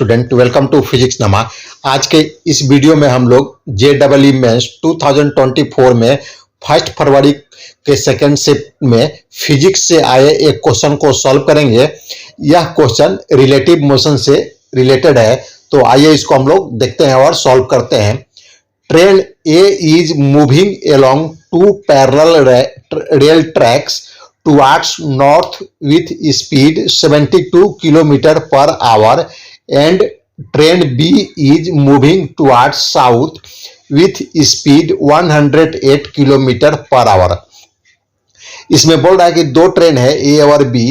Student, welcome to physics नमा। आज के इस वीडियो में हम लोग JEE मेंस 2024 में 1 फरवरी के सेकेंड शिफ्ट में फिजिक्स से आए एक क्वेश्चन को सॉल्व करेंगे। यह क्वेश्चन रिलेटिव मोशन से रिलेटेड है, तो आइए इसको हम लोग देखते हैं और सॉल्व करते हैं। Train A is moving along two parallel rail tracks towards north with speed 72 km per hour and train B is moving towards south with speed 108 km per hour। इसमें बोल रहा है कि दो ट्रेन है ए और बी।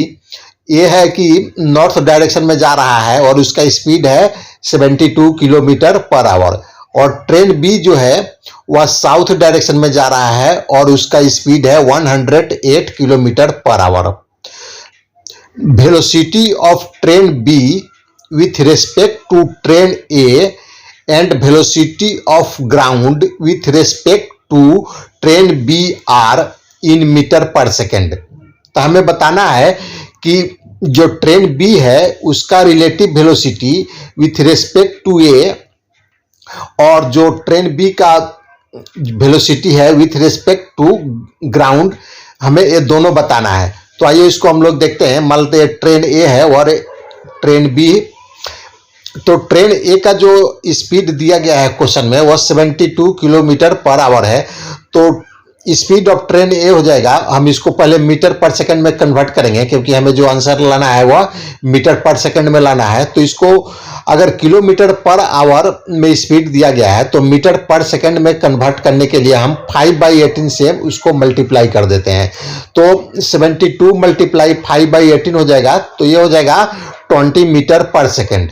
ए है कि नॉर्थ डायरेक्शन में जा रहा है और उसका स्पीड है 72 किलोमीटर पर आवर, और ट्रेन बी जो है वह साउथ डायरेक्शन में जा रहा है और उसका स्पीड है 108 kilometre per hour. Velocity of train B with respect to train A and velocity of ground with respect to train B are in metre per second. तो हमें बताना है कि जो ट्रेन बी है उसका relative velocity with respect to A और जो ट्रेन बी का वेलोसिटी है विथ रिस्पेक्ट टू ग्राउंड, हमें ये दोनों बताना है। तो आइए इसको हम लोग देखते हैं। मान लेते हैं ट्रेन ए है और ट्रेन बी। तो ट्रेन ए का जो स्पीड दिया गया है क्वेश्चन में वह 72 किलोमीटर पर आवर है। तो स्पीड ऑफ ट्रेन ए हो जाएगा, हम इसको पहले मीटर पर सेकंड में कन्वर्ट करेंगे क्योंकि हमें जो आंसर लाना है वह मीटर पर सेकंड में लाना है। तो इसको अगर किलोमीटर पर आवर में स्पीड दिया गया है तो मीटर पर सेकंड में कन्वर्ट करने के लिए हम 5/18 से उसको मल्टीप्लाई कर देते हैं। तो 72 मल्टीप्लाई 5/18 हो जाएगा, तो ये हो जाएगा 20 मीटर पर सेकंड।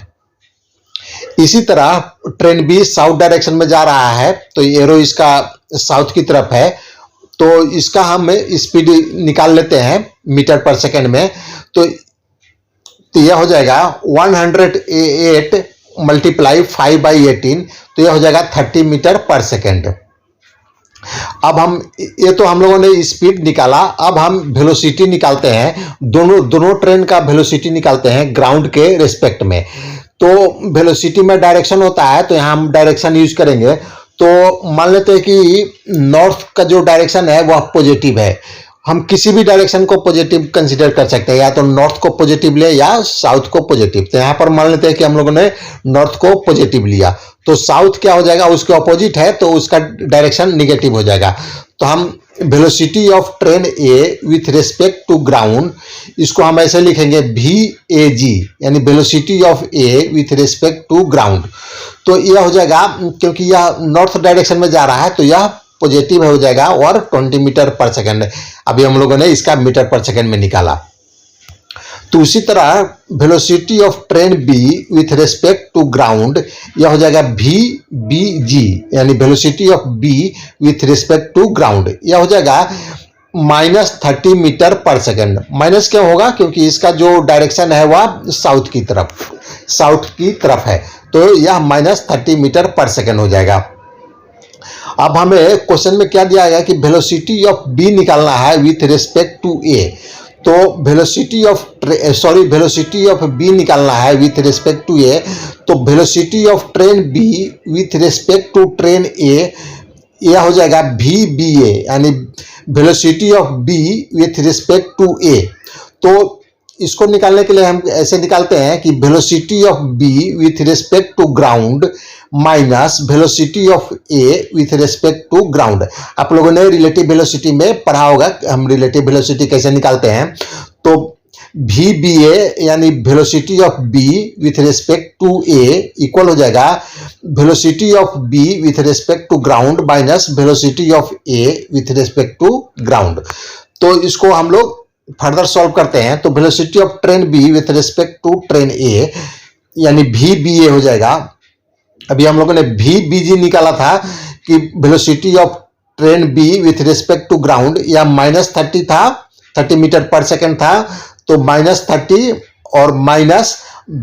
इसी तरह ट्रेन बी साउथ डायरेक्शन में जा रहा है, तो एरो इसका साउथ की तरफ है, तो इसका हम स्पीड निकाल लेते हैं मीटर पर सेकंड में। तो यह हो जाएगा 108 मल्टीप्लाई 5/18, तो यह हो जाएगा 30 मीटर पर सेकंड। अब हम ये तो हम लोगों ने स्पीड निकाला, अब हम वेलोसिटी निकालते हैं। दोनों ट्रेन का वेलोसिटी निकालते हैं ग्राउंड के रिस्पेक्ट में। तो वेलोसिटी में डायरेक्शन होता है, तो यहाँ हम डायरेक्शन यूज करेंगे। तो मान लेते हैं कि नॉर्थ का जो डायरेक्शन है वह पॉजिटिव है। हम किसी भी डायरेक्शन को पॉजिटिव कंसीडर कर सकते हैं, या तो नॉर्थ को पॉजिटिव ले या साउथ को पॉजिटिव। तो यहाँ पर मान लेते हैं कि हम लोगों ने नॉर्थ को पॉजिटिव लिया, तो साउथ क्या हो जाएगा, उसके ऑपोजिट है, तो उसका डायरेक्शन निगेटिव हो जाएगा। तो हम velocity of train A with respect to ground, इसको हम ऐसे लिखेंगे VAG, यानी velocity of A with respect to ground. तो यह हो जाएगा, क्योंकि यह नॉर्थ डायरेक्शन में जा रहा है तो यह पॉजिटिव हो जाएगा और 20 मीटर पर सेकंड। अभी हम लोगों ने इसका मीटर पर सेकंड में निकाला। तो उसी तरह velocity of train B with respect to ground, यह हो जाएगा VBG, यानी velocity of B with respect to ground, यह हो जाएगा -30 मीटर पर सेकंड। माइनस क्यों होगा, क्योंकि इसका जो डायरेक्शन है वह साउथ की तरफ है, तो यह -30 मीटर पर सेकंड हो जाएगा। अब हमें क्वेश्चन में क्या दिया गया कि वेलोसिटी ऑफ बी निकालना है विथ रिस्पेक्ट टू ए। तो वेलोसिटी ऑफ बी निकालना है विथ रिस्पेक्ट टू ए। तो velocity of train B with respect to train A, यह हो जाएगा VBA, यानी velocity of B with respect to A. तो इसको निकालने के लिए हम ऐसे निकालते हैं कि velocity of B with respect to ground minus velocity of A with respect to ground. आप लोगों ने रिलेटिव वेलोसिटी में पढ़ा होगा हम रिलेटिव वेलोसिटी कैसे निकालते हैं। तो VBA यानी velocity of B with respect to A equal हो जाएगा velocity of B with respect to ground minus velocity of A with respect to ground. तो इसको हम लोग फर्दर सॉल्व करते हैं। तो velocity of train B with respect to train A यानी VBA हो जाएगा। अभी हम लोगों ने VBG निकाला था कि velocity of train B with respect to ground, या -30 था, 30 मीटर पर सेकंड था, तो -30 और माइनस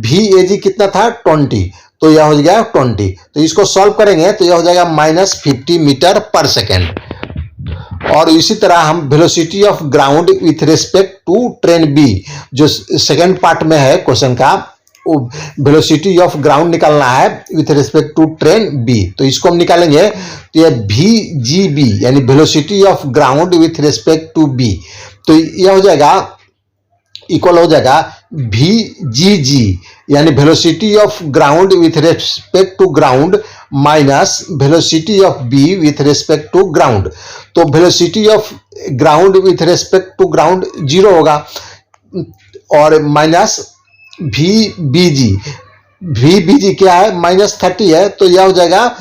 VAG कितना था 20, तो यह हो जाएगा 20। तो इसको सॉल्व करेंगे तो यह हो जाएगा -50 मीटर पर सेकंड। और इसी तरह हम velocity of ground with respect to train B, जो सेकंड पार्ट में है क्वेश्चन का, वेलोसिटी ऑफ ग्राउंड निकालना है with respect to train B. तो इसको हम निकालेंगे तो ये VGB यानी velocity of ground with respect to B, तो यह हो जाएगा इक्वल हो जाएगा VGG यानी velocity of ground with respect to ground minus velocity of B with respect to ground. तो velocity of ground with respect to ground 0 होगा और माइनस VBG क्या है -30 है, तो यह हो जाएगा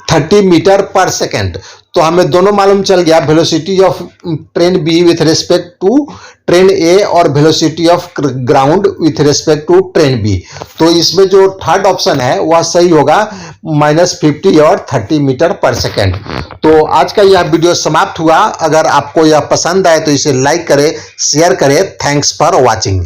30 मीटर पर सेकेंड। तो हमें दोनों मालूम चल गया, velocity of train B with respect to train A और velocity of ground with respect to train B. तो इसमें जो थर्ड ऑप्शन है वह सही होगा, -50 और 30 मीटर पर सेकेंड। तो आज का यह वीडियो समाप्त हुआ। अगर आपको यह पसंद आए तो इसे लाइक करें, शेयर करें। Thanks for watching.